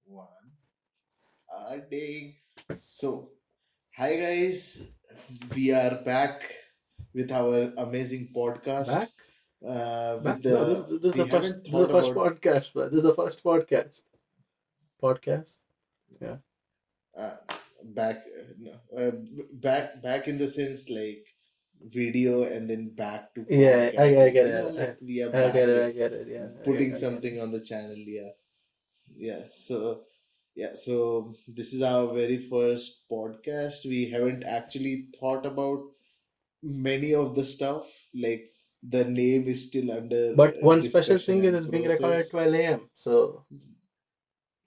One. Ding. So, hi guys, we are back with our amazing podcast. Back? With Back? No, the this is we the first haven't this is the thought first about podcast, but this is the first podcast. Podcast? Yeah. uh, back no, back in the sense like video and then back to Yeah, podcast. I Like get it. like we are I get back it, with I get it, yeah. putting I get it. something on the channel. Yeah. So this is our very first podcast. We haven't actually thought about many of the stuff. Like the name is still under But one special discussion thing is and it's being recorded at process. 12 a.m. So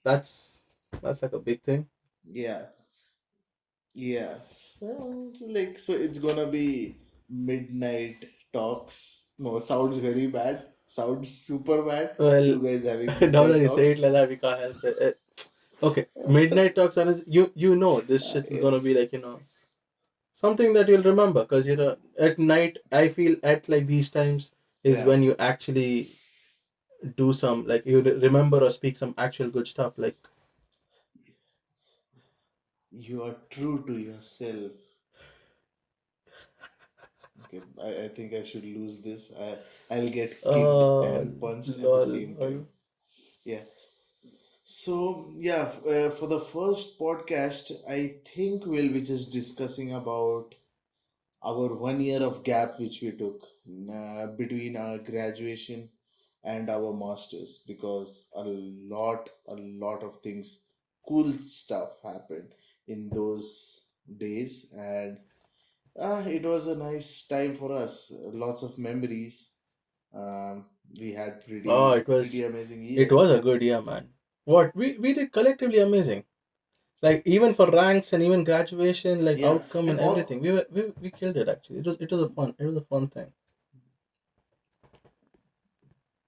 that's that's like a big thing. Yeah, yeah. So it's gonna be midnight talks. No, sounds very bad. Sounds super bad. Well, Two guys having now that midnight you say it talks. like that, we can't help it. Okay, midnight talks and you know this shit is Yeah, gonna be like something that you'll remember because at night I feel at like these times is yeah. when you actually do some like you remember or speak some actual good stuff like You are true to yourself. Okay, I think I should lose this. I'll get kicked uh and punched at the lol, same lol. time. Yeah. So, yeah, for the first podcast, I think we'll be just discussing about our 1 year of gap which we took between our graduation and our masters because a lot of things, cool stuff happened in those days, and it was a nice time for us. Lots of memories. Um, we had Oh, pretty amazing it year. was a good year, man. What we did collectively amazing, like even for ranks and even graduation, like Yeah, outcome and and all everything, we killed it. Actually, it was a fun thing.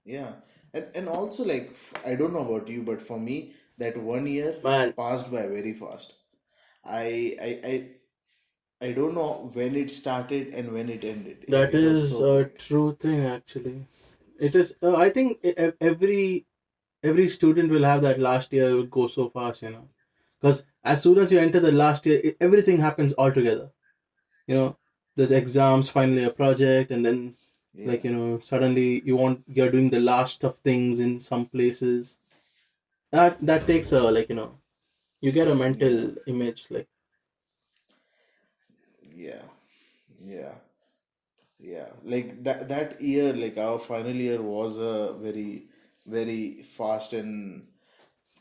yeah, and also like I don't know about you, but for me that 1 year Man, passed by very fast. I I I don't know when it started and when it ended. that It was is so a quick. true thing. Actually, it is. I think every student will have that last year will go so fast, because as soon as you enter the last year, everything happens all together. You know, there's exams, finally a project, and then Yeah, suddenly you're doing the last of things in some places. That takes a you get a yeah, mental image like yeah, yeah. Yeah, like that year, like our final year was a very fast and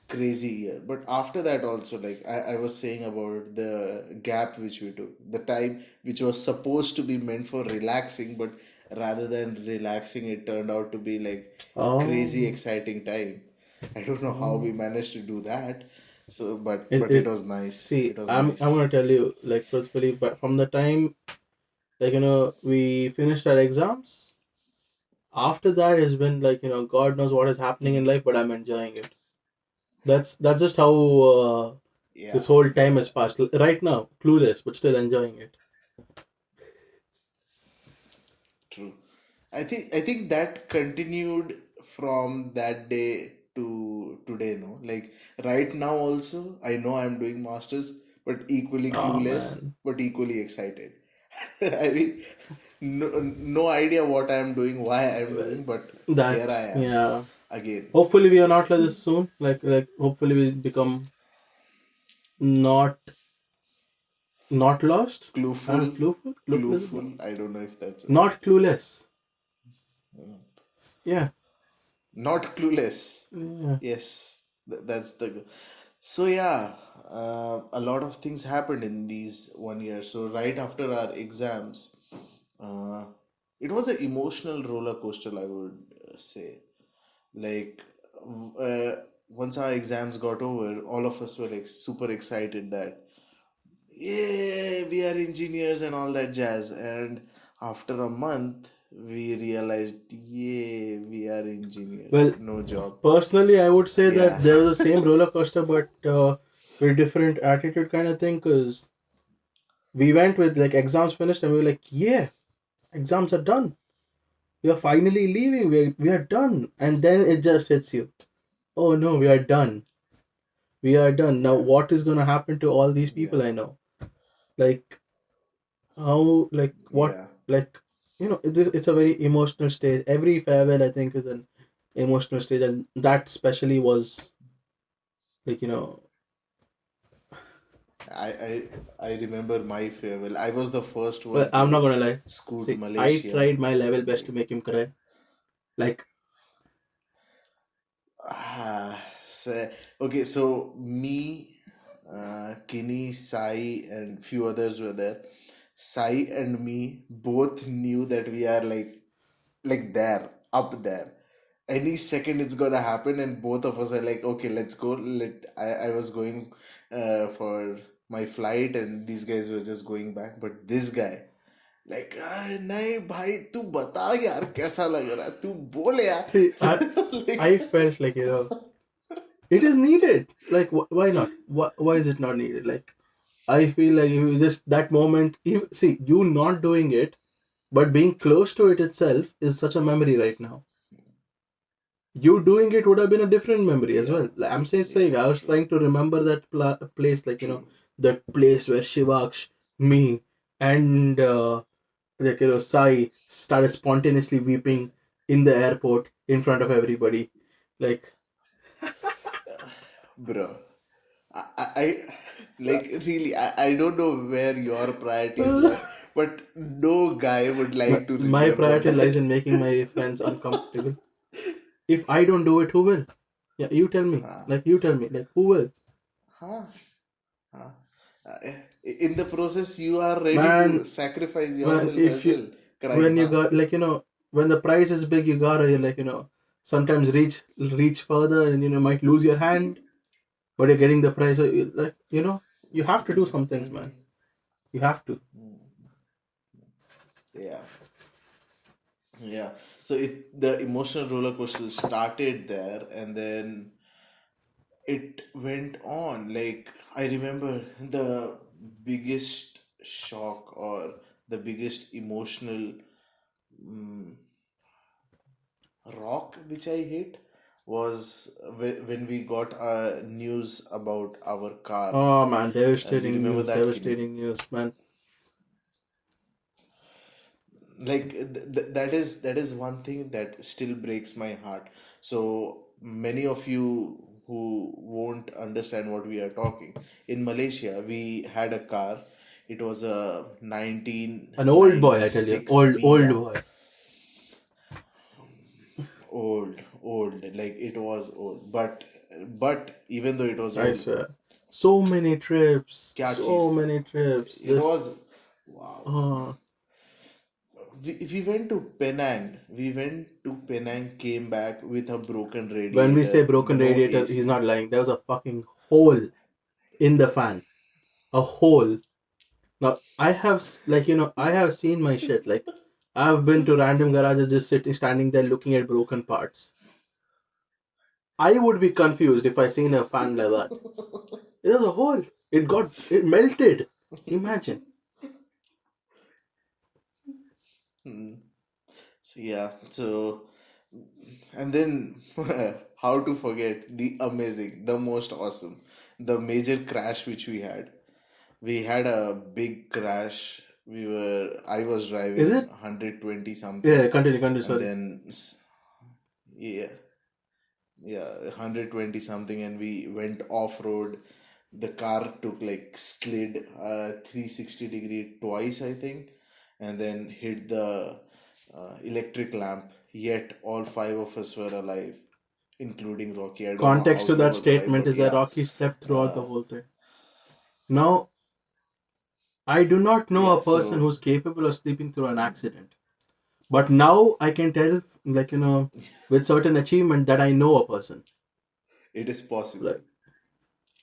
crazy year. But after that also, like I was saying about the gap which we took, the time which was supposed to be meant for relaxing, but rather than relaxing, it turned out to be like crazy oh, exciting time. I don't know how we oh. managed to do that. So, it, but it it was nice. See, It was I'm nice. gonna tell you like truthfully, but from the time we finished our exams, after that has been God knows what is happening in life, but I'm enjoying it. That's just how Yeah, this whole time has passed right now, clueless but still enjoying it. true. I think that continued from that day to today, no? Like right now also, I know I'm doing masters, but equally Oh clueless, man, but equally excited. I mean, no idea what I'm doing, why I'm well, doing, but here that I am yeah. again. Hopefully we are not like this soon. Like hopefully we become not not lost. Clueful, Clueless is not clueful. I don't know if that's a not clueless. Yeah, not clueless. yeah. Yes, that's the. So yeah, a lot of things happened in these 1 year. So right after our exams, uh, it was an emotional roller coaster, I would say. Like once our exams got over, all of us were like super excited that yeah, we are engineers and all that jazz. And after a month, we realized, yeah, we are Well, engineers, no job. personally, I would say Yeah, that there was the same roller coaster, but with different attitude kind of thing. Cause we went with like exams finished, and we were like, yeah, exams are done. We are finally leaving. We are done, and then it just hits you. Oh no, we are done. We are done. Now yeah, what is gonna happen to all these yeah, people I know? Like how, like what, yeah. like it's a very emotional stage. Every farewell I think is an emotional stage, and that especially was like I remember my farewell. I was the first well, one I'm not to gonna lie. scoot See, I Malaysia. tried my level best to Like, make him cry. Like, okay, so me, Kinney, Sai, and few others were there. Sai and me both knew that we are like there, up there. Any second it's gonna happen, and both of us are like, okay, let's go. I was going for my flight, and these guys were just going back. But this guy, like, नहीं भाई तू बता यार कैसा लग रहा है तू बोल यार see, like I felt like it is needed. Like, why not? Why is it not needed? Like, I feel like you just that moment. You see, you not doing it, but being close to it itself is such a memory right now. You doing it would have been a different memory as yeah, well. Like, I'm saying, yeah, I was true, trying to remember that place, like true. that place where Shivaksh, me, and Sai started spontaneously weeping in the airport in front of everybody. Like, Bro, I like really I don't know where your priorities lie, but no guy would like to my remember priority lies that. in making my friends uncomfortable. If I don't do it, who will? Yeah, you tell me. Huh, Like, you tell me. Like, who will? huh, huh. Uh, in the process, you are ready to Man, sacrifice man, yourself if as you well, crying, when you huh? got like when the price is big, you gotta sometimes reach further, and might lose your hand, but you're getting the prize. So like you have to do some things, man. You have to. Yeah. Yeah. So the emotional roller coaster started there, and then it went on. Like, I remember the biggest shock or the biggest emotional mm, rock which I hit was when we got news about our car. Oh man, You remember that, Kinney? devastating news, man. Like that is one thing that still breaks my heart. So many of you who won't understand what we are talking, in Malaysia we had a car. It was a An old boy, I tell you, 1996 old Mia. boy. Old, like it was old, but even though it was I old, swear, so many trips, kya cheez tha, it This, was, wow. uh, We went to Penang. We went to Penang, came back with a broken when we say radiator, broken no radiator, he's AC. not lying. There was a fucking hole in the fan, a hole. Now I have I have seen my shit. Like, I've been to random garages just standing there looking at broken parts. I would be confused if I seen a fan like that. There's a hole. It melted. Imagine. Hmm. So yeah, so and then how to forget the amazing, the most awesome, the major crash which we had. We had a big crash. I was Is driving it? 120 Yeah. something, Continue. and Sorry. then yeah, yeah, 120 something, and we went off road. The car took like slid 360-degree twice, I think, and then hit the electric lamp. Yet all five of us were alive, including Rocky. I don't know Context how to he that was alive, statement but is that yeah, Rocky slept throughout the uh, whole thing. Now, I do not know yeah. a person So who's capable of sleeping through an accident. But now I can tell, with certain achievement that I know a person. it is possible. Like,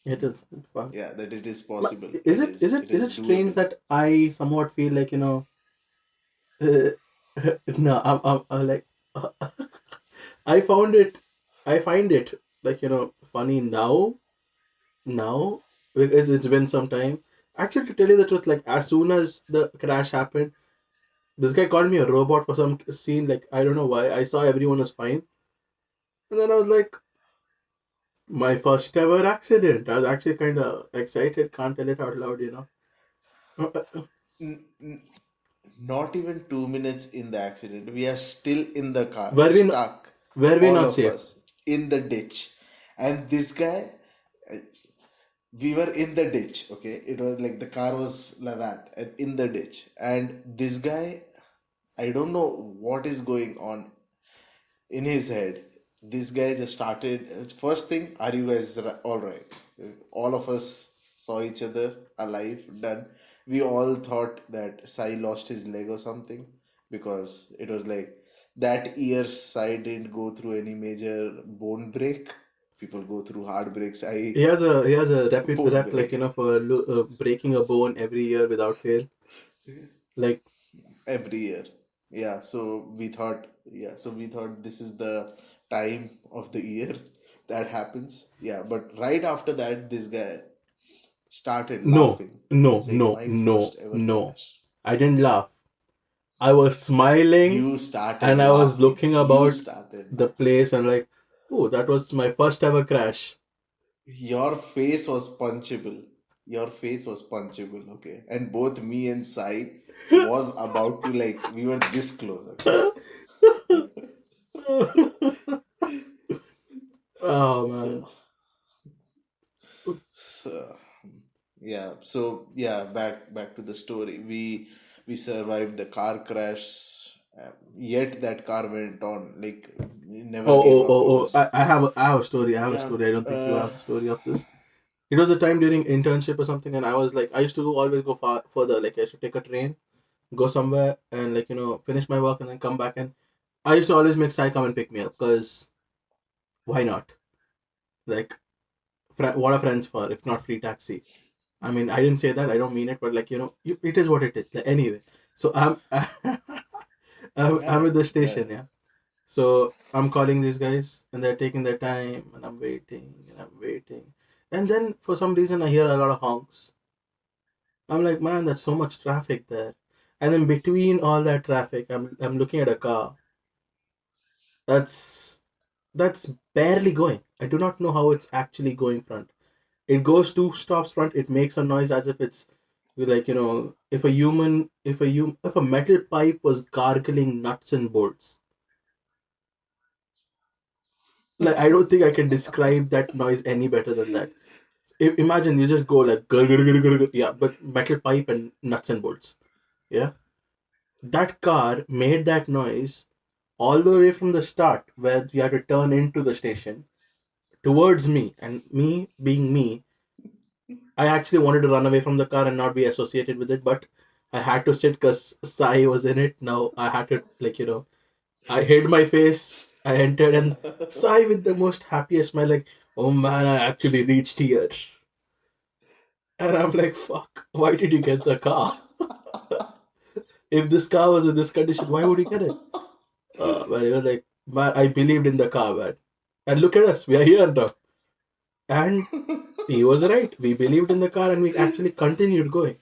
it is fun. Yeah, that it is But possible. is it is it It is is it strange doable. that I somewhat feel like uh, no, I'm like I found it, I find it like funny now because it's been some time. Actually, to tell you the truth, like as soon as the crash happened, this guy called me a robot for some scene. Like, I don't know why. I saw everyone was fine, and then I was like, My first ever accident. I was actually kind of excited. Can't tell it out loud, you know. Not even 2 minutes in the accident. We are still in the car, Were we not, stuck, were we all not of safe? us in the ditch. And this guy, we were in the ditch, okay? It was like the car was like that, and in the ditch. And this guy, I don't know what is going on in his head. This guy just started. First thing, are you guys all right? All of us saw each other alive, done. We all thought that Sai lost his leg or something because it was like that year Sai didn't go through any major bone break. People go through heartbreaks. I He has a bone rep like, you break know, for breaking a bone every year without fail. Like, every year. Yeah, so we thought this is the time of the year that happens. Yeah, but right after that, this guy started no, laughing and no, saying, no, "My no, first ever no. crash." I didn't laugh. I was smiling You started and I was laughing. looking You about started the laughing. place and like, oh, that was my first ever crash. Your face was punchable. Your face was punchable, okay? And both me and Sai was about to, like, we were this close, okay? Oh So man. So yeah, so yeah, back to the story. We survived the car crash. Yet that car went on. Like it never Oh, gave oh, up. It oh, oh. was I have a story. I have a yeah. story. I don't think you have the story of this. It was a time during internship or something, and I was like, I used to always go far further. Like, I should take a train, go somewhere, and like, you know, finish my work and then come back. And I used to always make Sai come and pick me up because why not? Like, what are friends for if not free taxi? I mean, I didn't say that. I don't mean it, but like, you know, it is what it is. Like, anyway, so I'm Yeah, at the yeah. station, yeah. So I'm calling these guys, and they're taking their time, and I'm waiting, and I'm waiting, and then for some reason I hear a lot of honks. I'm like, man, there's so much traffic there, and then between all that traffic, I'm looking at a car that's that's barely going. I do not know how it's actually going front. It goes two stops front. It makes a noise as if it's like, you know, if a metal pipe was gargling nuts and bolts. Like, I don't think I can describe that noise any better than that. Imagine you just go like gur, gur, gur, gur, gur, yeah, but metal pipe and nuts and bolts. Yeah, that car made that noise all the way from the start where you had to turn into the station towards me, and me being me, I actually wanted to run away from the car and not be associated with it, but I had to sit because Sai was in it. Now I had to, like, you know, I hid my face. I entered and Sai with the most happiest smile, like, oh man, I actually reached here. And I'm like, fuck, why did you get the car? If this car was in this condition, why would you get it? But he was like, man, I believed in the car, man. And look at us, we are here now. And he was right. We believed in the car and we actually continued going.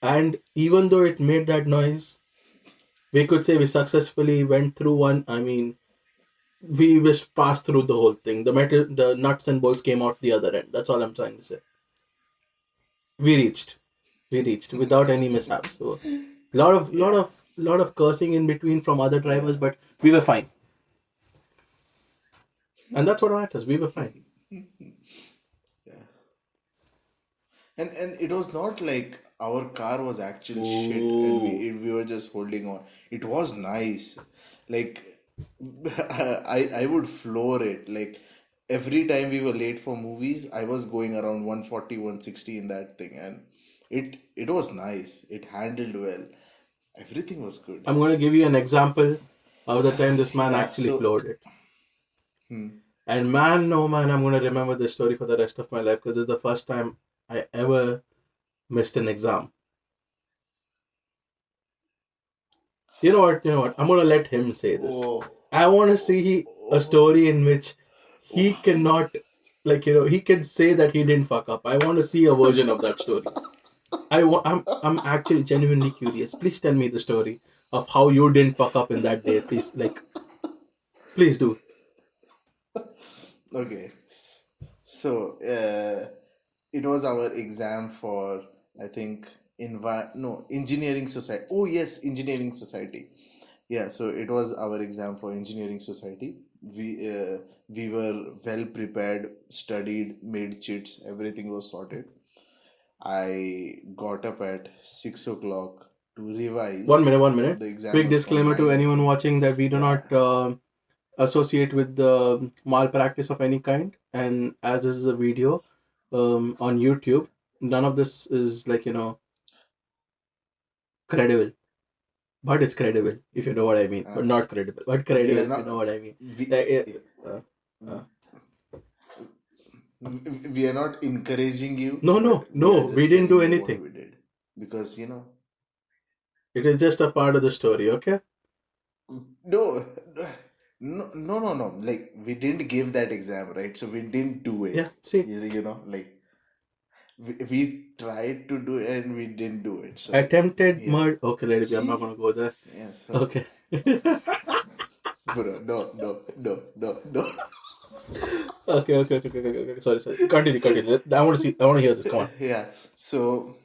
And even though it made that noise, we could say we successfully went through one. I mean, we just passed through the whole thing. The nuts and bolts came out the other end. That's all I'm trying to say. We reached. We reached without any mishaps. So, Yeah, lot of cursing in between from other yeah, drivers, but we were fine. And that's what matters. We were fine. yeah. And it was not like our car was actual shit and Oh, we were just holding on. It was nice. Like I would floor it. Like every time we were late for movies, I was going around 140, 160 in that thing, and it was nice. It handled well. Everything was good. I'm going to give you an example of the time this man Yeah, actually so floored it. And man, no man, I'm going to remember this story for the rest of my life because it's the first time I ever missed an exam. You know what? You know what? I'm going to let him say this. oh, I want to oh, see a oh, story in which he oh. cannot, like, you know, he can say that he didn't fuck up. I want to see a version of that story. I'm actually genuinely curious. Please tell me the story of how you didn't fuck up in that day. Please, like, please do. Okay. So it was our exam for, I think, no, engineering society. Oh yes, engineering society. Yeah, so it was our exam for engineering society. We were well prepared, studied, made chits, everything was sorted. I got up at 6 o'clock to One revise. minute, 1 minute. The exam Quick was from disclaimer to 9, I anyone think. watching that we do Yeah. not associate with the malpractice of any kind. And as this is a video on YouTube, none of this is like, credible. But it's credible, if you know what I mean. But Uh, not credible. But we credible, are if you not know what I mean. we Uh, uh, uh, we are not encouraging you, no, but no, we are no. We just didn't do telling you what anything. we did, because It is just a part of the story, okay? no, no, like we didn't give that exam, right? So we didn't do Yeah, it. see. Like we tried to do it and we didn't do it. So Attempted yeah, murder. Okay, let it be. I'm not see, going to go there. yeah. So Okay. bro, no. Okay. Sorry, sorry. Continue. I want to see. I want to hear this. Come on. Yeah. So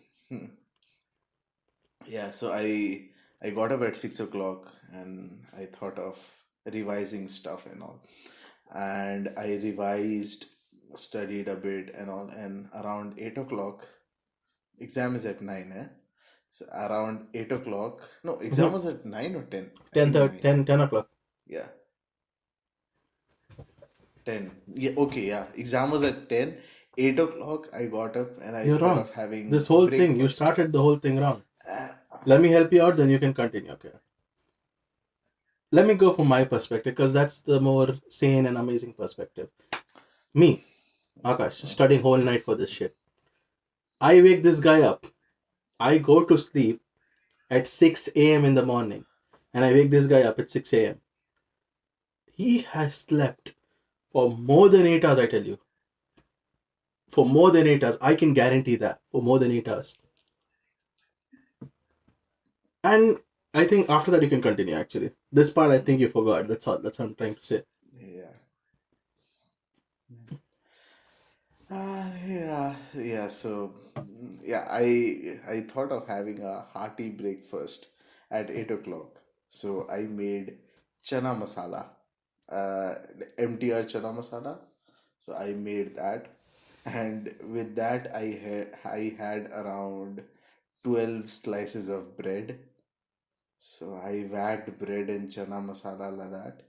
yeah, so I got up at 6 o'clock and I thought of revising stuff and all. And I revised, studied a bit and all, and around 8 o'clock, exam is at 9, eh? So around 8 o'clock, no, exam Mm-hmm. was at 9 or 10. I 10, think 9. 10 o'clock. Yeah, 10. Yeah, okay, yeah. Exam was at 10. 8 o'clock, I got up and I You're thought wrong. of having This whole thing, you breakfast. started the whole thing wrong. Uh, Let me help you out, then you can continue. Okay. Let me go from my perspective because that's the more sane and amazing perspective. Me, Akash, studying whole night for this shit. I wake this guy up. I go to sleep at 6 a.m. in the morning. And I wake this guy up at 6 a.m. He has slept for more than 8 hours, I tell you. For more than 8 hours. I can guarantee that. For more than 8 hours. And I think after that you can continue actually. This part I think you forgot. That's all. That's what I'm trying to say. yeah. Yeah. So, yeah, I thought of having a hearty breakfast at 8 o'clock. So I made chana masala, MTR chana masala. So I made that, and with that I had around 12 slices of bread. So I whacked bread and chana masala like that.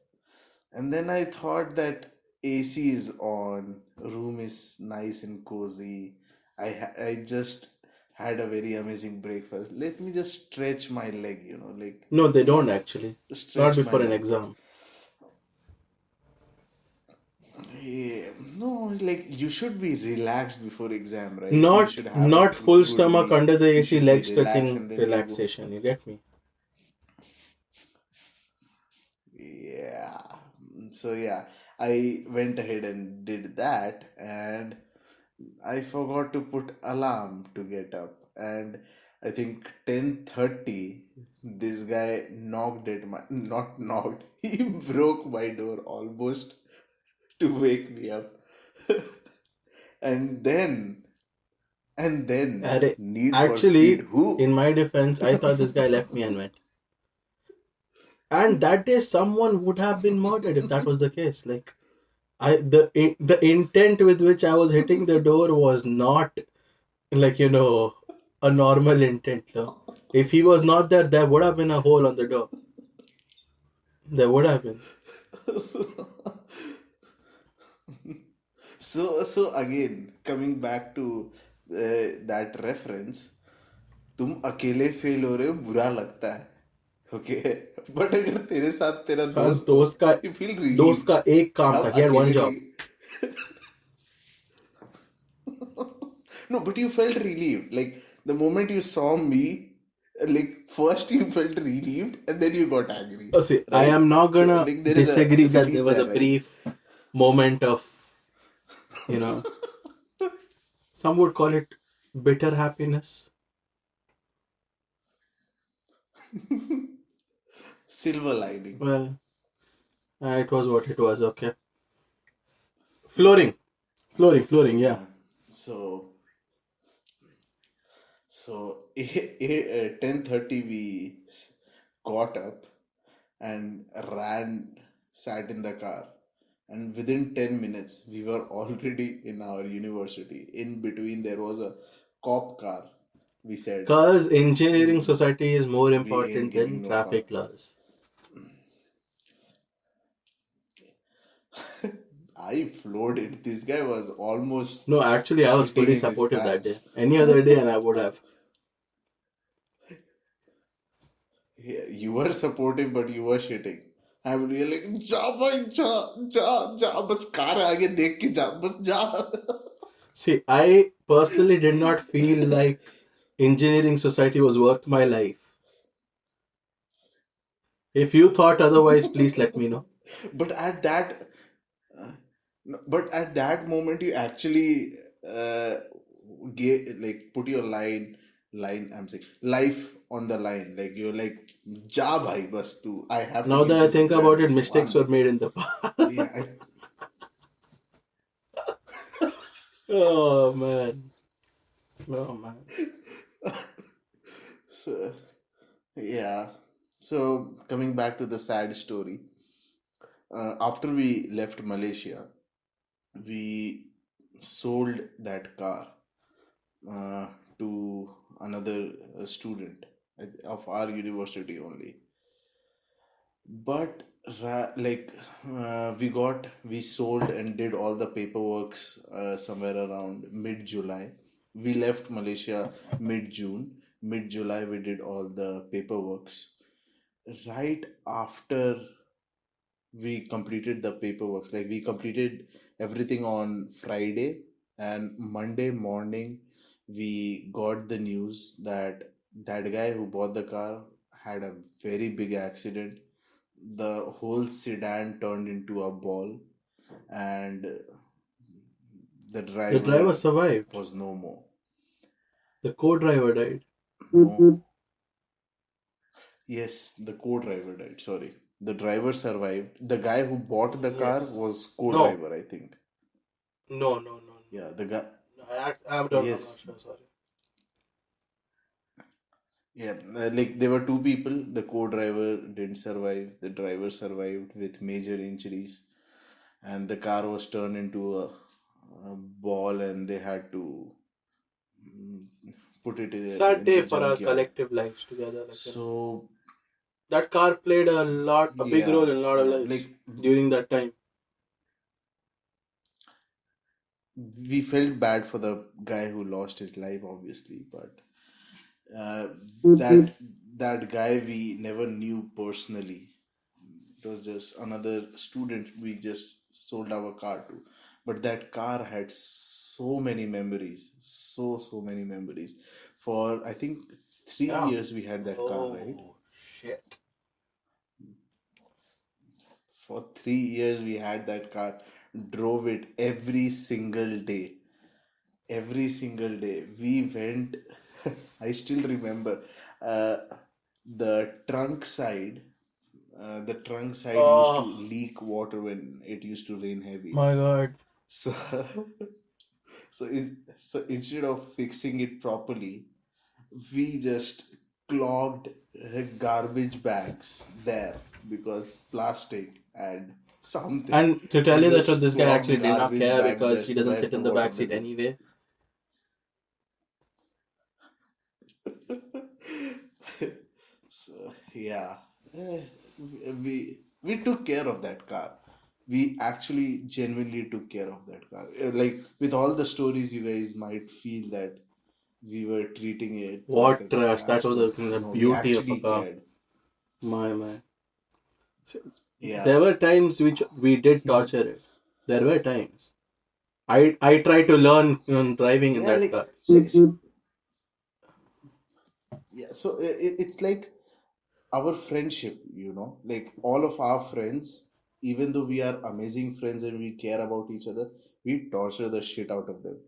And then I thought that AC is on, room is nice and cozy. I just had a very amazing breakfast. Let me just stretch my leg, like No, they don't actually. Not stretch my before an leg. exam. Yeah, no, like you should be relaxed before exam, right? You Not should have a not full good stomach meal. under the You AC should be leg relaxed stretching and then you go. relaxation. You get me? Yeah. So yeah, I went ahead and did that, and I forgot to put alarm to get up. And I think 10:30, this guy knocked at my, not knocked, he broke my door almost to wake me up. And then, Arre, Need for Speed, actually, who? in my defense, I thought this guy left me and went. And that day, someone would have been murdered if that was the case. Like, the intent with which I was hitting the door was not like a normal intent. No? If he was not there, there would have been a hole on the door. There would have been. So again, coming back to that reference, तुम अकेले fail हो रहे हो, बुरा लगता है, okay, but अगर तेरे साथ तेरा साथ दोस्त हो, यू फील दोस्त का रिलीव्ड. एक काम अब था. He had one अकेले job. Fail. No, but you felt relieved. Like the moment you saw me, like first you felt relieved and then you got angry, Oh, see, I right? am not So gonna like there is a disagree that there relief was a there, right? brief moment of, you know, some would call it bitter happiness. Silver lining. Well, it was what it was. Okay. Flooring. Flooring, yeah. Yeah. So so 10:30 we got up and ran, sat in the car, and within 10 minutes we were already in our university. In between there was a cop car. We said, Cause engineering society is more we ain't important than getting no car. traffic laws. I floored it. This guy was almost No, actually, I was shitting fully in his supportive that day. pants. Any other day, and I would have. Yeah, you were supportive, but you were shitting. I would be like, जा भाई जा जा जा bus car आगे देख के जा बस जा. See, I personally did not feel like engineering society was worth my life. If you thought otherwise, please let me know. But at that, no, but at that moment, you actually like put your line. I'm saying life on the line. Like you're like, ja bhai, bas tu. I have to Now give that I this think exam about it, just mistakes one. were made in the past. So yeah, Oh man. Oh man. so yeah. So coming back to the sad story, after we left Malaysia, we sold that car uh, to another student of our university only. But like we sold and did all the paperworks somewhere around mid July. We left Malaysia mid June. Mid July we did all the paperworks. Right after we completed the paperwork, like we completed everything on Friday, and Monday morning we got the news that that guy who bought the car had a very big accident. The whole sedan turned into a ball, and the The driver driver survived. was no more. The co-driver died. No. Yes, the co-driver died, sorry. The driver survived. The guy who bought the car Yes. was No. co-driver, I think. No. No. No. No. Yeah, the guy. I'm not Yes. sure. Sorry. Yeah, like there were two people. The co-driver didn't survive. The driver survived with major injuries, and the car was turned into a ball, and they had to put it Sad in day the for our junkyard. collective lives together. So That car played a big yeah, role in a lot of lives like during that time. we felt bad for the guy who lost his life, obviously, but uh, that that guy we never knew personally. It was just another student we just sold our car to. But that car had so many memories, so many memories. For I think 3 years we had that car, right? Oh shit! For 3 years we had that car, drove it every single day. Every single day. We went, I still remember uh, the trunk side. The trunk side used to Oh leak water when it used to rain heavy. my god! So, so instead of fixing it properly, we just clogged garbage bags there because plastic and something. And to tell We you the truth, just this guy clogged actually did not garbage care bag because there he so doesn't that sit the in the water back seat doesn't. anyway. So yeah, Eh, we took care of that car. We actually genuinely took care of that car. Like with all the stories, you guys might feel that we were treating it like a What trust? That trash, was but the no, we beauty of a actually car. cared. My. So, Yeah. there were times which we did torture it. There were times. I tried to learn driving in Yeah, that like car. yeah. So it's like our friendship, like all of our friends, even though we are amazing friends and we care about each other, we torture the shit out of them.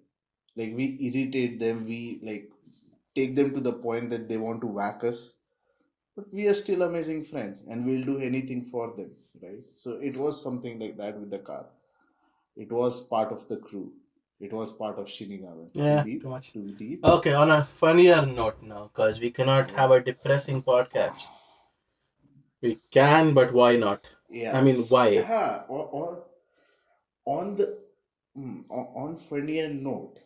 Like we irritate them, we like take them to the point that they want to whack us, but we are still amazing friends and we'll do anything for them, right? So it was something like that with the car. It was part of the crew. It was part of Shinigawa. Too Yeah, too deep? much. Too deep? Okay, on a funnier note now, because we cannot have Yeah. a depressing podcast. We can, but why not? I Yeah. mean, why? On the on funnier note,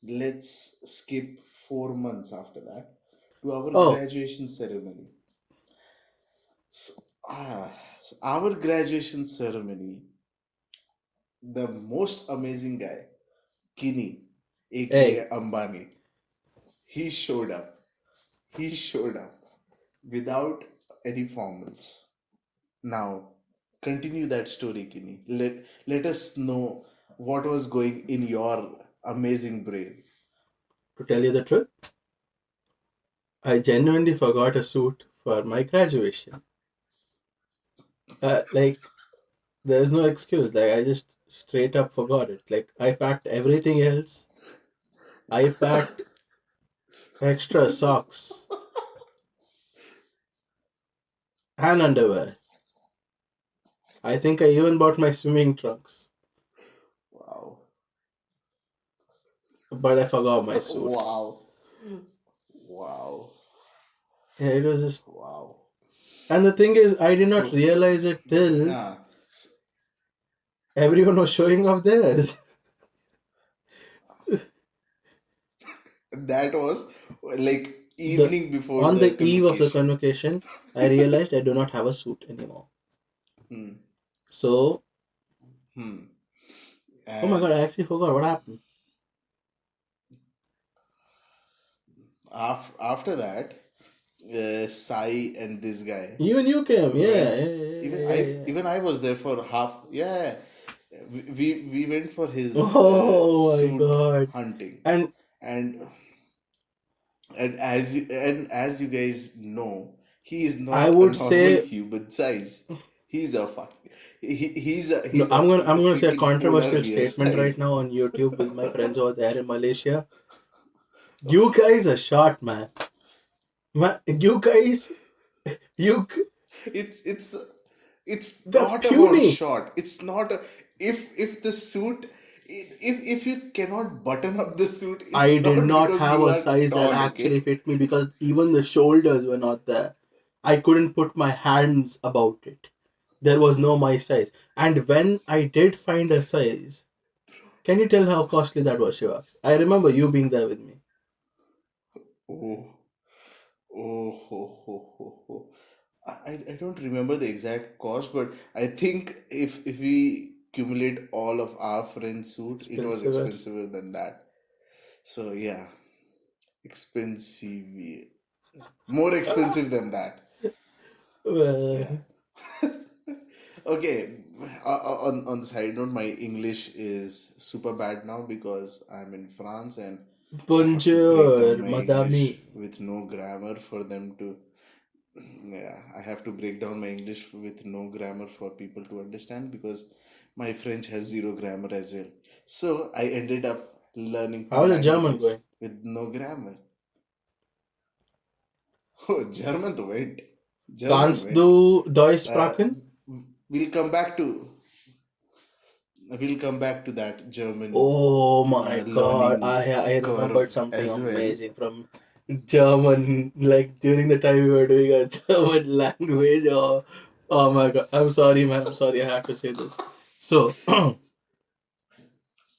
let's skip 4 months after that to our Oh, graduation ceremony. So, so our graduation ceremony, the most amazing guy, Kini, hey, aka Ambani, he showed up. He showed up without any formals. Now, continue that story, Kini. Let us know what was going in your amazing brain. to tell you the truth, I genuinely forgot a suit for my graduation. Like, there's no excuse. Like, I just straight up forgot it. Like, I packed everything else. I packed extra socks and underwear. I think I even bought my swimming trunks, Wow. but I forgot my suit. Wow. Wow. Yeah, it was just. Wow. And the thing is, I did not So, realize it till ah, everyone was showing off theirs. that was like The evening before On the the eve of the convocation. convocation, I realized I do not have a suit anymore. Hmm. So, Hmm. oh my god, And I actually forgot what happened. after that, Sai and this guy Even you came, yeah, went. yeah, yeah, yeah, yeah, yeah. Even I was there for half. Yeah, we went for his Oh my suit god. hunting, And and as you guys know, he is I not a would normal say human size. He's a fuck. no, He's a I'm gonna say a freaking polar controversial bear statement right size. now on YouTube with my friends over there in Malaysia. You guys are short, man. You guys, you It's it's the not about puny. short. It's not a, if the suit, if you cannot button up the suit, I it's did not not because have you a are size that tall. actually Okay. fit me because even the shoulders were not there. I couldn't put my hands about it. There was no my size. And when I did find a size, can you tell how costly that was, Shiva? I remember you being there with me. Oh, oh, ho, ho, ho, ho. I don't remember the exact cost, but I think if we accumulate all of our friends' suit, it was Expensive. expensive than that. So yeah, expensive, more expensive than that. Yeah. Well, Okay. On the side note, my English is super bad now because I'm in France and I have to break down bonjour, my madame. English with no grammar for them to. Yeah, I have to break down my English with no grammar for people to understand because my French has zero grammar as well. So I ended up learning two How's the German going? languages with no grammar. Oh, German to went. German Kannst went. du Deutsch Uh, sprechen? we'll come back to that German Oh my god, learning I remembered curve something as well. amazing from German, like during the time we were doing a German language. Oh my god, I'm sorry, man. I'm sorry, I have to say this. So,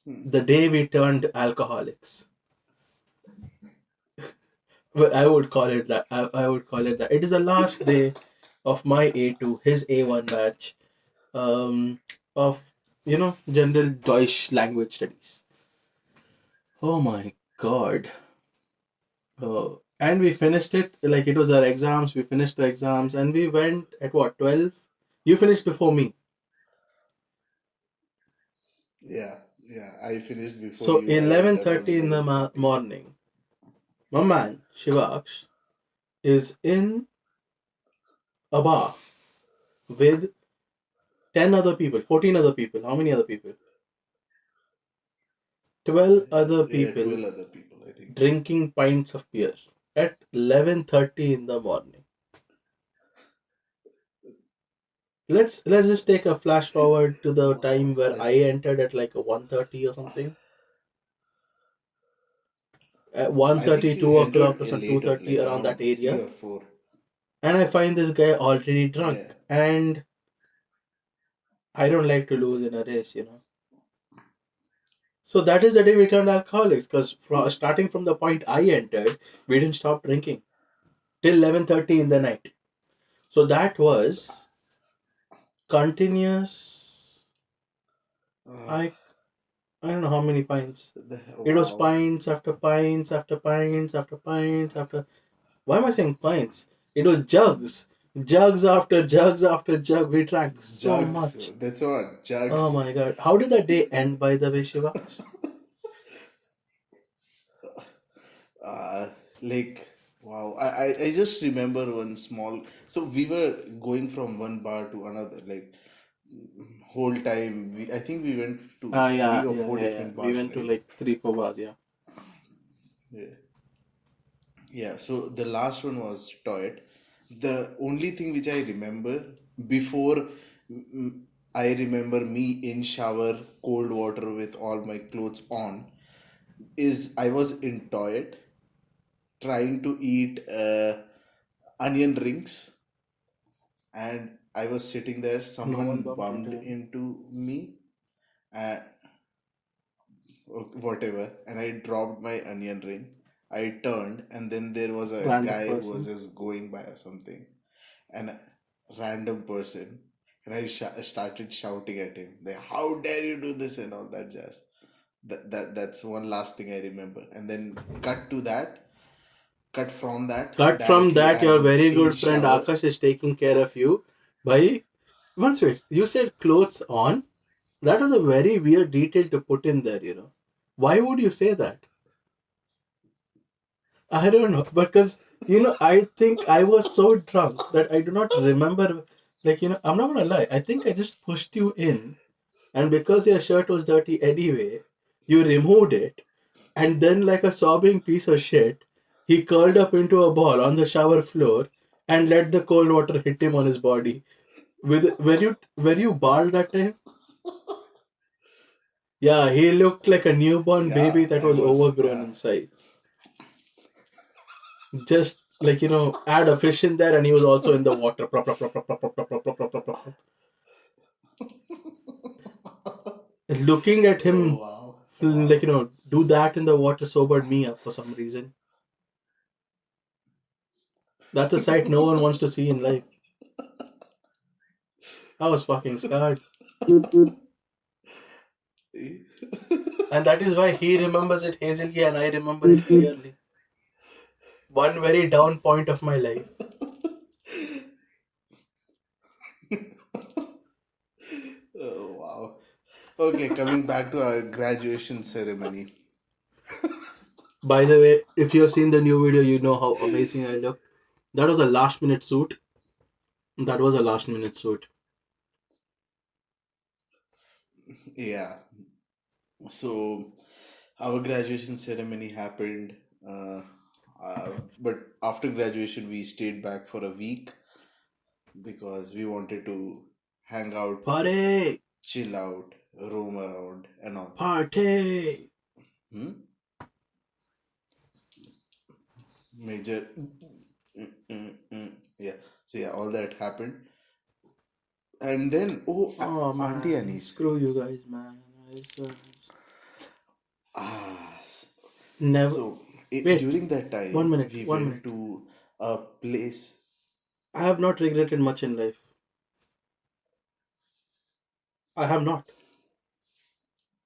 the day we turned alcoholics, well, I would call it that. I would call it that. It is the last day of my A2, his A1 batch, of general Deutsch language studies. Oh my god. And we finished it like it was our exams. We finished the exams and we went at what, 12? You finished before me. Yeah, yeah. I finished before So you. I entered around 11:30 in the 11:30. morning. My man, Shivaksh, is in a bar with 10 other people, 14 other people. How many other people? 12 other Yeah, people 12 other people, I think. drinking pints of beer at 11:30 in the morning. Let's just take a flash forward to the time where I I entered at like a 1:30 or something. at one I think thirty, you 2 o'clock entered or some later, 2:30 like around that around three area, or four. and I find this guy already Yeah. drunk, and I don't like to lose in a race. So that is the day we turned alcoholics, because starting from the point I entered, we didn't stop drinking till 11:30 in the night. So that was continuous. Uh, I I don't know how many pints. It was wow. pints after pints after pints after pints after. Why am I saying pints? It was jugs, jugs after jugs after jug. We drank so Jugs. much. That's what. Oh Jugs. my god! How did that day end, by the way, Shivash? Uh, like, wow. I just remember one small. So we were going from one bar to another. Like, whole time. I think we went to three Yeah, or yeah, four yeah, yeah. different We bars, went to right? like 3, 4 bars. Yeah. Yeah. Yeah, so the last one was Toyot. The only thing which I remember before mm, I remember me in shower, cold water with all my clothes on, is I was in Toyot trying to eat onion rings, and I was sitting there. No one Someone bumped into bumped him. into me, uh, whatever, and I dropped my onion ring. I turned, and then there was a Random guy who was person. just going by or something, and a random person, and started shouting at him, like, "How dare you do this?" and all that jazz. That's one last thing I remember. And then cut from that Cut from directly. that, your I'm very in good friend shower. Akash is taking care of you by. Once wait, you said clothes on. That was a very weird detail to put in there. Why would you say that? I don't know, because I think I was so drunk that I do not remember. I'm not gonna lie. I think I just pushed you in, and because your shirt was dirty anyway, you removed it, and then, like a sobbing piece of shit, he curled up into a ball on the shower floor and let the cold water hit him on his body. Were you bald that time? Yeah, he looked like a newborn baby Yeah, that I was was. overgrown in size. Just add a fish in there, and he was also in the water. Plop, plop, plop, plop, plop, plop, plop, plop, plop, plop, plop, plop. Looking at Oh him, wow, wow. do that in the water sobered me up for some reason. That's a sight no one wants to see in life. I was fucking scared. And that is why he remembers it hazily and I remember it clearly. One very down point of my life. Oh wow. Okay, coming back to our graduation ceremony. By the way, if you have seen the new video, you know how amazing I look. That was a last minute suit. That was a last minute suit. Yeah. So our graduation ceremony happened, uh, but after graduation we stayed back for a week because we wanted to hang out, Party! chill out, roam around, and all. Party! Hmm? Major. Yeah. So yeah, all that happened, and then Oh Auntie man, Annie's. screw you guys, man. Ah, Never. so Wait, during that one time minute, we one went minute. to a place. I have not regretted much in life. I have not.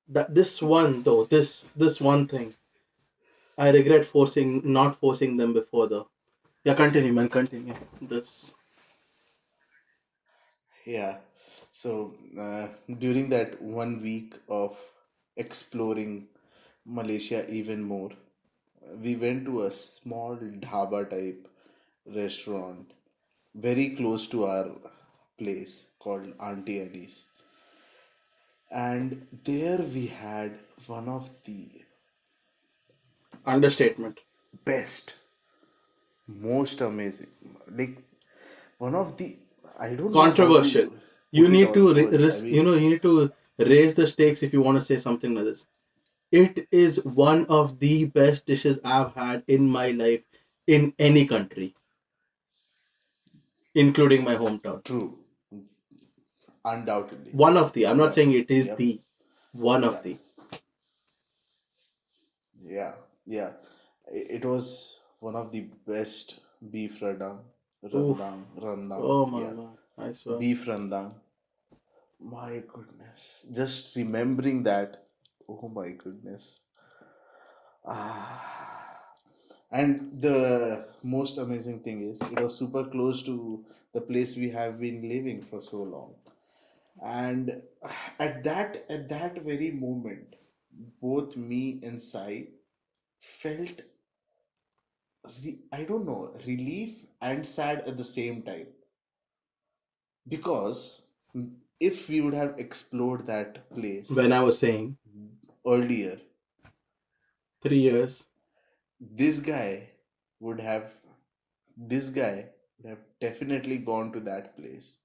That this one though, this one thing, I regret not forcing them before though. Yeah, continue, man, continue. This Yeah. So during that one week of exploring Malaysia even more, we went to a small dhaba type restaurant very close to our place called Auntie Annie's. And there we had one of the understatement. best, most amazing, like one of the, I don't know how Controversial. to You put it need all in to words. I mean, you need to raise the stakes if you want to say something like this. It is one of the best dishes I've had in my life in any country, including my hometown. True, undoubtedly. One of the, I'm not Yep, saying it is yep, the, one of yeah, the. yeah, yeah. It was one of the best beef Oof. rendang. Oh my Yeah, god. I swear. beef rendang. My goodness, just remembering that. Oh my goodness. Ah. And the most amazing thing is, it was super close to the place we have been living for so long. And at that very moment, both me and Sai felt I don't know, relief and sad at the same time, because if we would have explored that place When I was saying earlier, 3 years, this guy would have this guy would have definitely gone to that place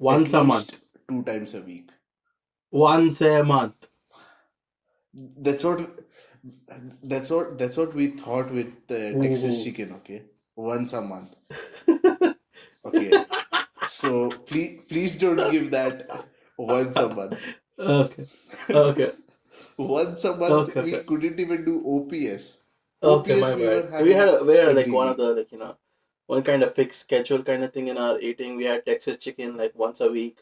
at once a least month. 2 times a week. Once a month. That's what that's what we thought with Texas Ooh. chicken. Okay, once a month. Okay, so please don't give that once a month. Okay. Okay. Once a month Okay. we Okay. couldn't even do OPS. Okay, my OPS we bad. were having We had like every one of week. the, like, one kind of fixed schedule kind of thing in our eating. We had Texas chicken like once a week,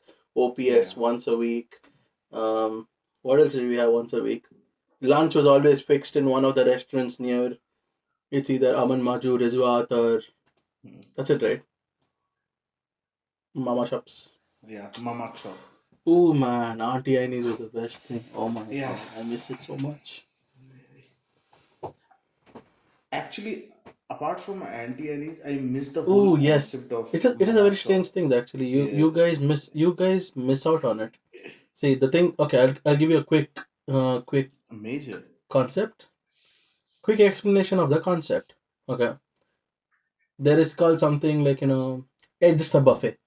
Yeah, OPS once a week. Um, what else did we have once a week? Lunch was always fixed in one of the restaurants near. It's either Aman Maju, Rizwat, or that's it, right? Mama shops. yeah, mamak shop. Oh man, Auntie Annie's was the best thing. Oh my Yeah, god, I miss it so much. actually, apart from Auntie Annie's, I miss the whole Oh yes, concept of it is a very mamak shop. strange thing actually. Yeah, You guys miss out on it. See the thing. Okay, I'll give you a quick major. concept, quick explanation of the concept. Okay, there is called something like, it's just a buffet,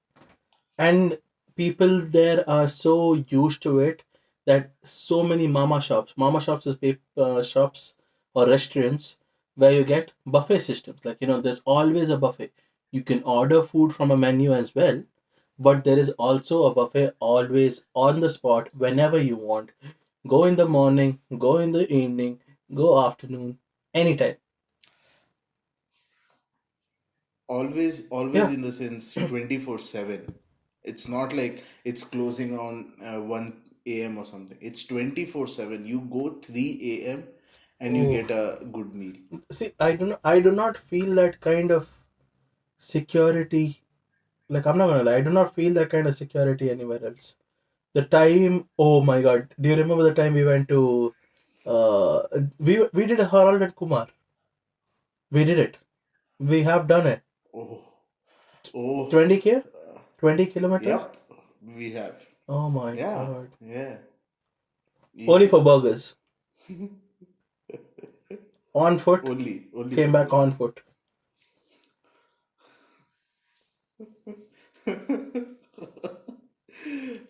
and people there are so used to it that so many mama shops is shops or restaurants where you get buffet systems, like, there's always a buffet. You can order food from a menu as well, but there is also a buffet always on the spot whenever you want. Go in the morning, go in the evening, go afternoon, anytime. Always Yeah. in the sense 24/7. It's not like it's closing on 1 a.m. or something. It's 24/7. You go 3 a.m. and you get Oof. a good meal. See, I do not feel that kind of security. Like, I'm not gonna lie, I do not feel that kind of security anywhere else. The time, oh my god, do you remember the time we went to, uh, we did a Harold and Kumar. We did it. We have done it. Oh, oh, 20K, 20 kilometers. yep, we have. Oh my Yeah, god. yeah, Only easy. for burgers. On foot. Only Came for back burger. on foot.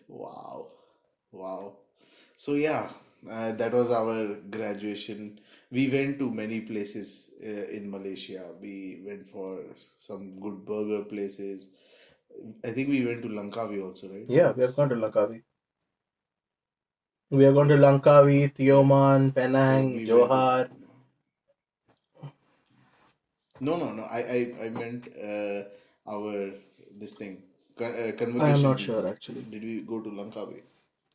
Wow, wow. So yeah, that was our graduation. We went to many places in Malaysia. We went for some good burger places. I think we went to Langkawi also, right? Yeah, we have gone to Langkawi. We have gone to Langkawi, Yeah. Tioman, So Penang, we went to. Johar. No, no, no. I meant our this thing I am convocation not beach. sure actually. Did we go to Langkawi?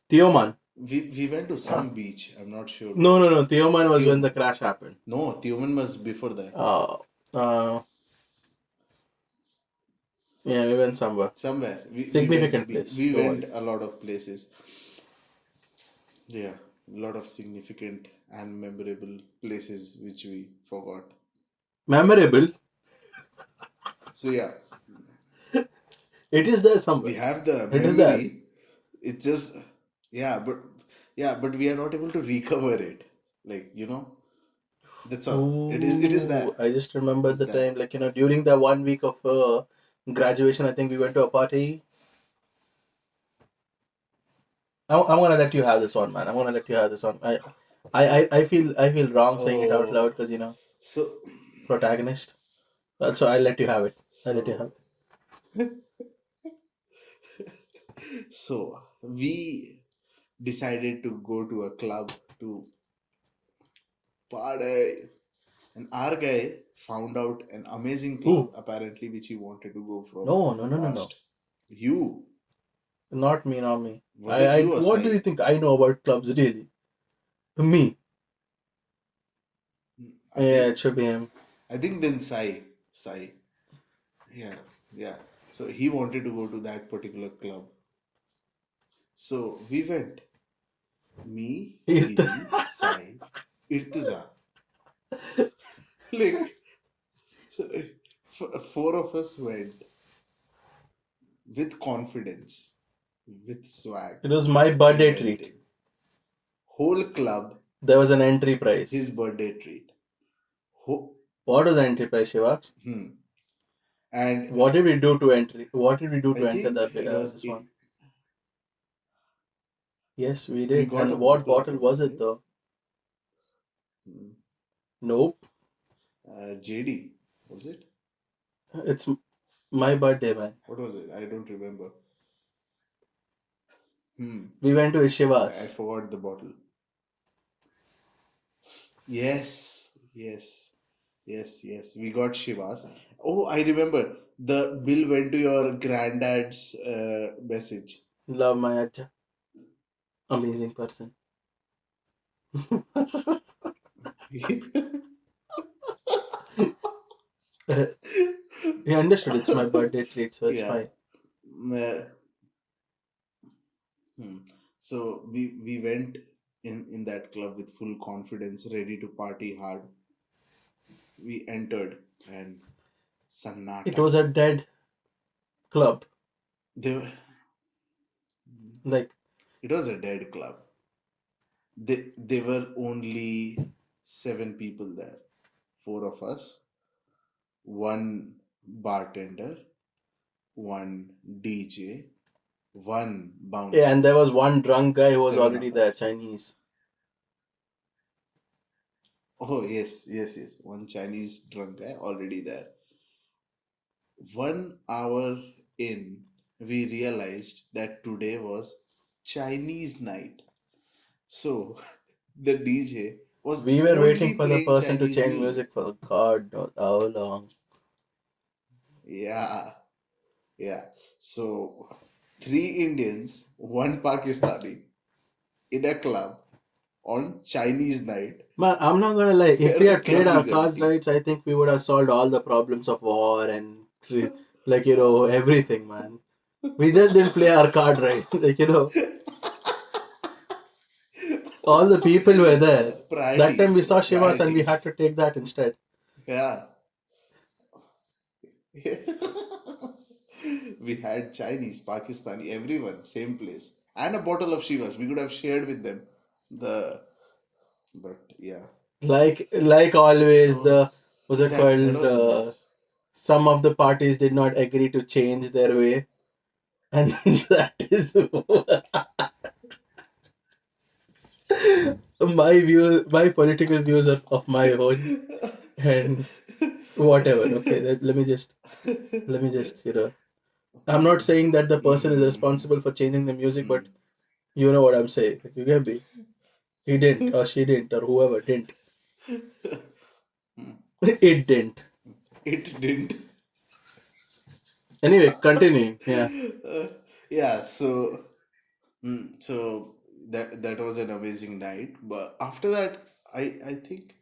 Tioman. We went to some beach. I'm not sure. No, no, no. Tioman was when the Tioman. crash happened. No, Tioman was before that. Uh, uh, yeah, we went somewhere. Somewhere Significant place. we Don't went worry. a lot of places. Yeah, a lot of significant and memorable places which we forgot. Memorable. So yeah, It is there we somewhere. have the It is there. memory. It's just yeah, but we are not able to recover it. Like that's all. It is Ooh, that. I just It remembered is the that. time, like, during the 1 week of graduation, I think we went to a party. I'm gonna let you have this one, man. I'm gonna let you have this one. I feel wrong saying it out Oh, loud because so protagonist. So I'll let you have it. I'll let you have so so we decided to go to a club to party, and our guy found out an amazing it. club Ooh, apparently which he wanted to go from no, no, no, no, no. past. You Not me, not me. was it you or What do you Sai? think I know about clubs really? Me. I Yeah, think it should be him. then Sai. Yeah, yeah. So he wanted to go to that particular club. So we went. Me, Didi, Sai, Irtuza. Like, so four of us went with confidence, with swag. It was my We birthday went treat. in. Whole club, There was an entry his price. birthday treat. Ho- What was the entry price, Shiva? hmm. And What did we do to entry? What did we do I to enter think it was this it. one? Yes, we We did. got a And what bottle or bottle was something, it right? though? Hmm. Nope. JD, was it? It's my birthday, man. What was it? I don't remember. Hmm. We went to I Shiva's. forgot the bottle. Yes, yes, yes. We got Shivas. Oh, I remember. The bill went to your granddad's message. Love my Ajja. Amazing person. He understood it's my birthday treat, so it's Yeah. fine. Uh, hmm. So we went in that club with full confidence, ready to party hard. We entered and It Sannata. was a dead club. They were, Like, it was a dead club. They were only seven people there. Four of us, one bartender, one DJ, one yeah, and bouncer. there was one drunk guy who was Seven already of there, us. Chinese. Oh yes. One Chinese drunk guy already there. 1 hour in, we realized that today was Chinese night. So the DJ was We were waiting only for the playing person to Chinese change music. music for God knows how long. Yeah, yeah. So three Indians, one Pakistani in a club on Chinese night Man, I'm not gonna lie. If where we the had played club our is cards empty. right, I think we would have solved all the problems of war and everything, man. We just didn't play our card right. All the people were there. That time Priorities, we bro. saw Shivas and we had Priorities. to take that instead. Yeah. We had Chinese, Pakistani, everyone, same place. And a bottle of Shivas. We could have shared with them. The but yeah. Like always, So the was it that called? was a mess. Some of the parties did not agree to change their way, and that is my political views of my own and whatever. Okay, let me just. I'm not saying that the person is Hmm. responsible for changing the music, but you know what I'm saying. Like, you get me. He didn't, or she didn't, or whoever didn't. It didn't. It didn't. Anyway, continuing. Yeah, Yeah, so that was an amazing night. But after that, I think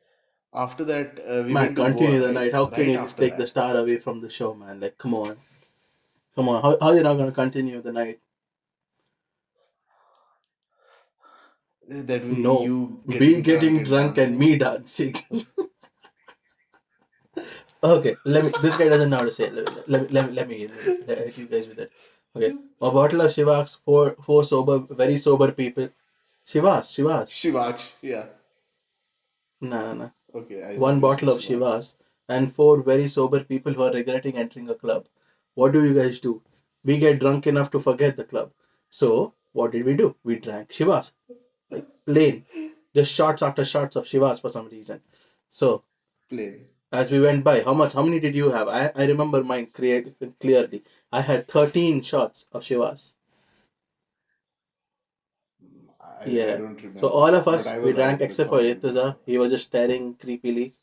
after that we man, went to Goa, continue the right? night. How can Right you just after take the that, star away from the show, man? Like, come on. How are you not gonna continue the night? that we No, you we getting drunk getting and drunk and dancing. me dancing. Okay, let me. This guy doesn't know how to say it. Let me hit you guys with it. Okay, a bottle of Shiva's, four sober, very sober people. Shiva's. Shivaksh, yeah. Nah. Okay, I One thought you said bottle of Shivaksh. Shiva's, and four very sober people who are regretting entering a club. What do you guys do? We get drunk enough to forget the club. So what did we do? We drank Shiva's, like plain. just shots after shots of Shivas for some reason. So Plain. as we went by, how many did you have? I remember mine clearly. I had 13 shots of Shivas. I Yeah. don't So remember, all of but us I we was drank out with except for some people. Ituza. He was just staring creepily.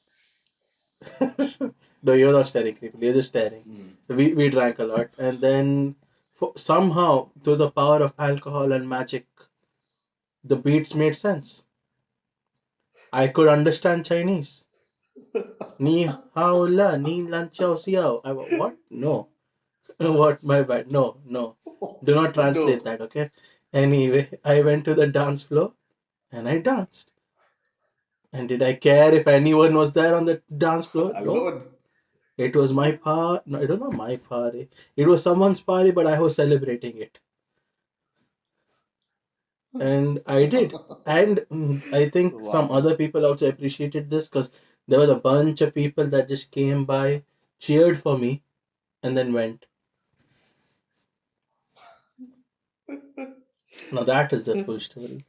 No, you were not staring creepily. You were just staring. We drank a lot, and then somehow through the power of alcohol and magic, the beats made sense. I could understand Chinese. Ni hao la, ni lan chao xiao. I went, what? No. What? My bad. No, no. Do not translate No, that, okay? Anyway, I went to the dance floor and I danced. And did I care if anyone was there on the dance floor? No. alone. It was my party. No, it was not my party. It was someone's party, but I was celebrating it. And I did. And I think some Wow. other people also appreciated this because there was a bunch of people that just came by, cheered for me, and then went. Now that is the full story.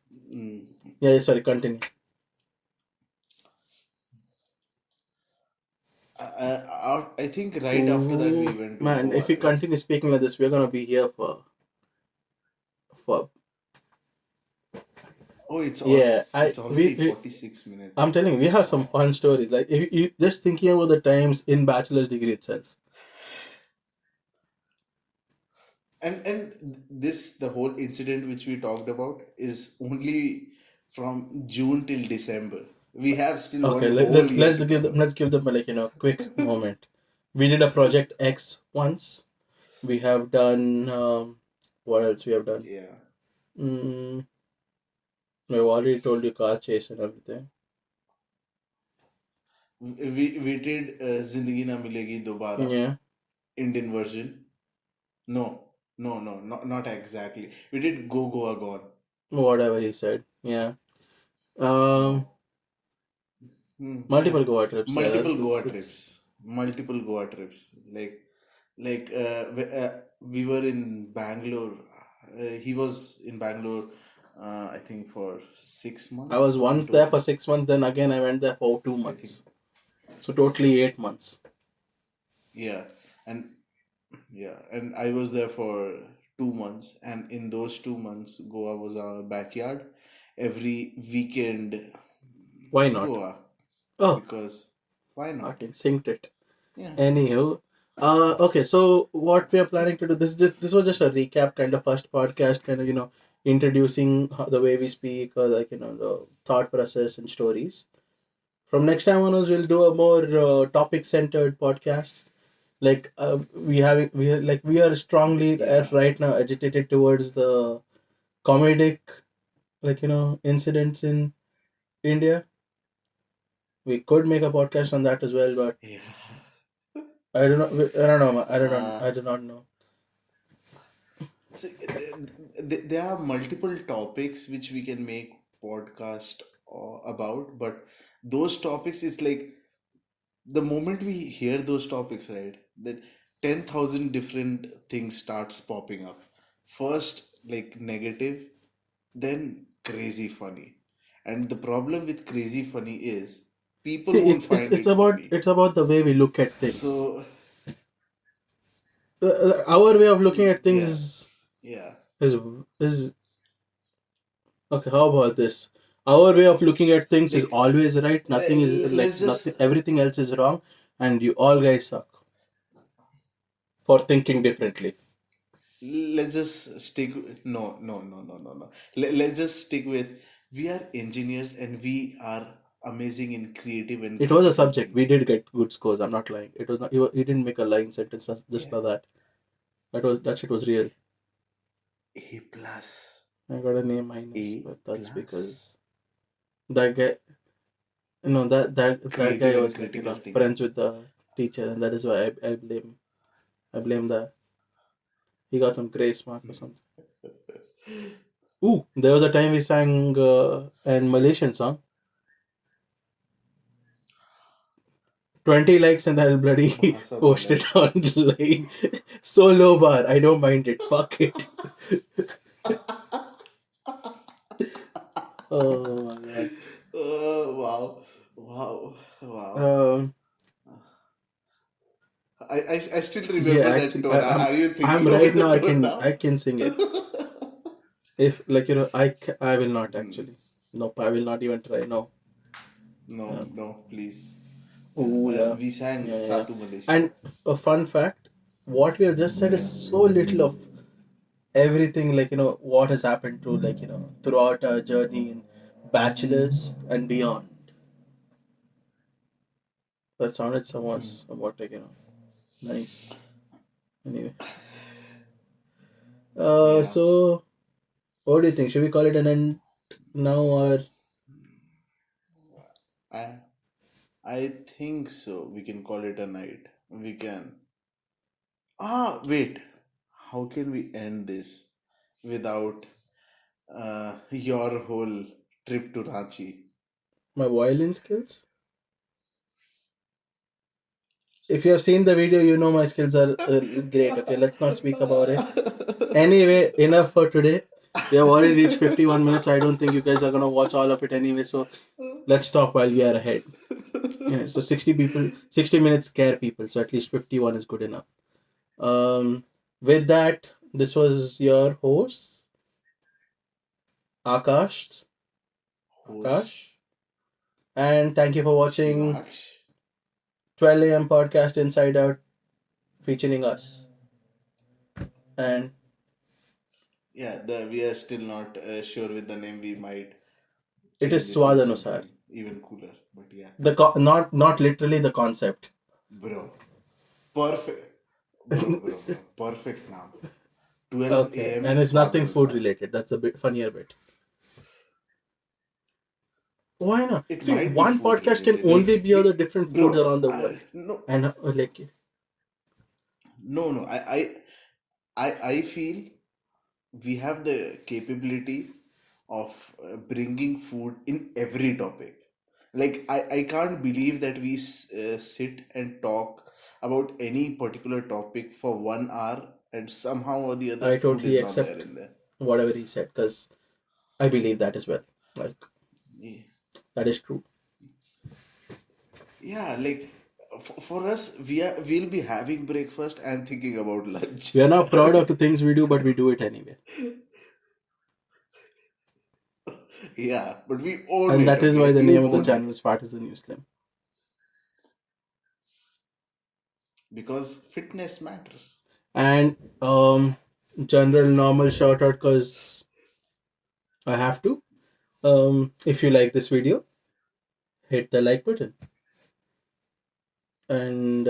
Yeah, sorry, continue. I think right after that we Ooh, went to man, if Goa, we right? continue speaking like this, we're gonna be here for Oh, yeah. it's already 46 I'm minutes. telling you, we have some Wow. fun stories. Like if you just thinking about the times in bachelor's degree itself. And this the whole incident which we talked about is only from June till December. We have still Okay, one whole year let's to give them cover. like quick moment. We did a project X once. We have done what else we have done? Yeah. Mm, I've already told you car chase and everything. We did Zindagi Na Milegi Dobara, Yeah, Indian version. No, not exactly. We did Go Goa Gone. whatever he said. Yeah. Um, No. Yeah, Multiple Goa trips. Yeah, multiple Goa it's trips, multiple Goa trips. We were in Bangalore. He was in Bangalore, I think for six I was months in once there total. for 6 months. Then again, I went there for two I think, months. So totally 8 months. yeah, and and I was there for 2 months, and in those 2 months, Goa was our backyard. Every weekend, Why not? Goa, Oh, because why not? fucking synced it. Yeah, Anywho, okay. So what we are planning to do this was just a recap kind of first podcast, kind of introducing the way we speak or like the thought process and stories. From next time onwards, we'll do a more topic centered podcast. Like we are strongly yeah. at right now agitated towards the comedic incidents in India. We could make a podcast on that as well, but Yeah. I don't know. Uh, I do not know. so there are multiple topics which we can make podcast about, but those topics is like the moment we hear those topics, right? That 10,000 different things starts popping up. First, like negative, then crazy funny. And the problem with crazy funny is See, people won't find it's it about funny. the way we look at things. So, Our way of looking at things yeah, yeah. is is okay. How about this? Our way of looking at things is Like, always right. Nothing is like let's just nothing. Everything else is wrong, and you all guys suck for thinking differently. let's just stick. No. Let's just stick with we are engineers and we are amazing in creative and It was a critical subject. We thinking. did get good scores. I'm not lying. It was not. He didn't make a lying sentence just Yeah, for that. That shit was real. A plus, I got a name minus, A but that's plus, because that guy. No, that guy creative and was like critical friends thinking. with the teacher, and that is why I blame that he got some grace mark or something. Ooh, there was a time we sang an Malaysian song. 20 likes and I'll bloody Bahasa post Malay. it online. So low bar, I don't mind it. Fuck it. Oh my god. Wow, wow, wow. Um, I still yeah, remember that actually, tone. Are you I'm thinking right about the now. tone now? I can sing it. If like I will not actually. Nope, I will not even try. No. No, Um, no, please. oh yeah, We sang yeah, yeah. Satu Malaysia. And a fun fact: what we have just said is Yeah. so little of everything. Like what has happened to throughout our journey in bachelors and beyond. That sounded somewhat like nice. Anyway, Yeah. so what do you think? Should we call it an end now or I I think so. We can call it a night. We can. Wait. How can we end this without your whole trip to Ranchi? my violin skills? If you have seen the video, you know my skills are great. Okay, let's not speak about it. Anyway, enough for today. We have already reached 51 minutes. I don't think you guys are gonna watch all of it anyway. So let's stop while we are ahead. Yeah. So 60 people, 60 minutes scare people. So at least 51 is good enough. With that, this was your host Akash. Akash, Host and thank you for watching Shivaksh. 12 a.m. podcast Inside Out featuring us. And Yeah, we are still not sure with the name. We might it is change it to Swadanusar. something even cooler. But yeah, Not literally the concept. bro, perfect. Bro, perfect now. 12 Okay, a.m. and it's nothing food Swadanusar. related. That's a bit funnier bit. Why not? It See, might be one food podcast can related. only Like be of the different foods bro, around the world, no, and no. I feel we have the capability of bringing food in every topic. Like I can't believe that we sit and talk about any particular topic for 1 hour and somehow or the other I food totally is not there accept in there. whatever he said because I believe that as well. Like Yeah, that is true. yeah, like for us, we'll be having breakfast and thinking about lunch. We are not proud of the things we do, but we do it anyway, Yeah, but we own and it. that is why Okay, the we name of the own channel it is Fat is the New Slim. because fitness matters. And general normal shout out because I have to. If you like this video, hit the like button, and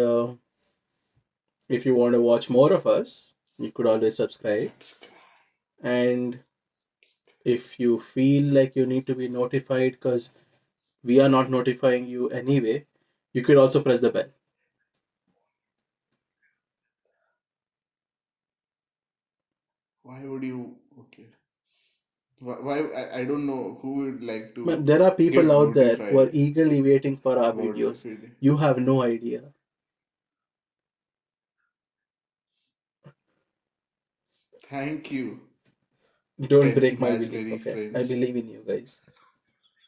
if you want to watch more of us, you could always subscribe. Subscribe. And if you feel like you need to be notified because we are not notifying you anyway, you could also press the bell. Why would you? Okay. Why I don't know who would like Man, to there are people get out there who are notified eagerly waiting for our about your videos. feed. You have no idea. Thank you, Don't 10 break my belief, imaginary okay? I friends. believe in you guys.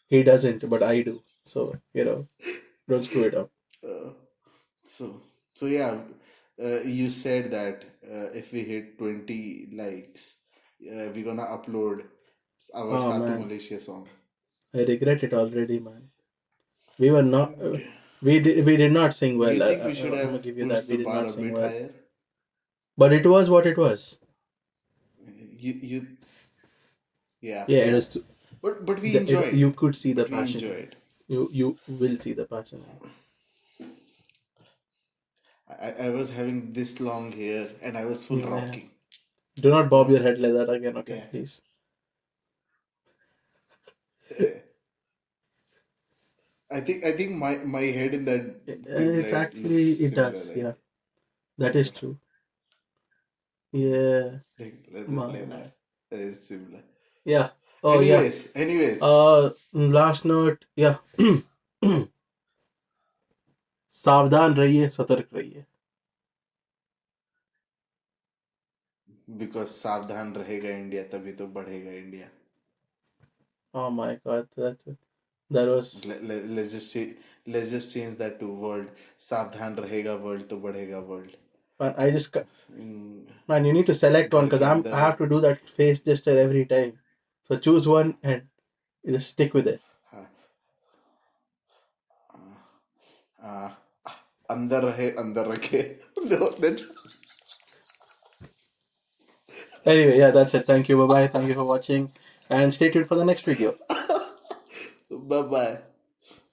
He doesn't, but I do. So, don't screw it up. Uh, so, so yeah, you said that if we hit 20 likes, we're gonna upload our Oh Satu man, Malaysia song. I regret it already, man. We were not. Do We did not sing well. you think we should I'm gonna have give you that. pushed We the did bar not a sing bit well, higher? but it was what it was. You, yeah, Yeah, it yeah. was. But we enjoyed. You could see the But we passion in enjoyed. it. You will see the passion in it. I was having this long hair and I was full Yeah. rocking. Do not You bob know? your head like that again, okay? Yeah. Please. I think my head in that dim It's light looks actually it similar, does. right? Yeah, that is Similar. true. Yeah, Like man. that. That is similar. Yeah. Oh yeah. Anyways, Last note. Yeah. सावधान रहिए सतर्क रहिए. because सावधान रहेगा India तभी तो बढ़ेगा India. Oh my god, that's That was. let's just change that to world. सावधान रहेगा world तो बढ़ेगा world. Man, Mm, man, you need to select one घर because के I अंदर have to do that face gesture every time. So choose one and just stick with it. हाँ, हाँ, अंदर रहे अंदर रखे. No, Anyway, yeah, that's it. Thank you. Bye bye. Thank you for watching, and stay tuned for the next video. bye bye.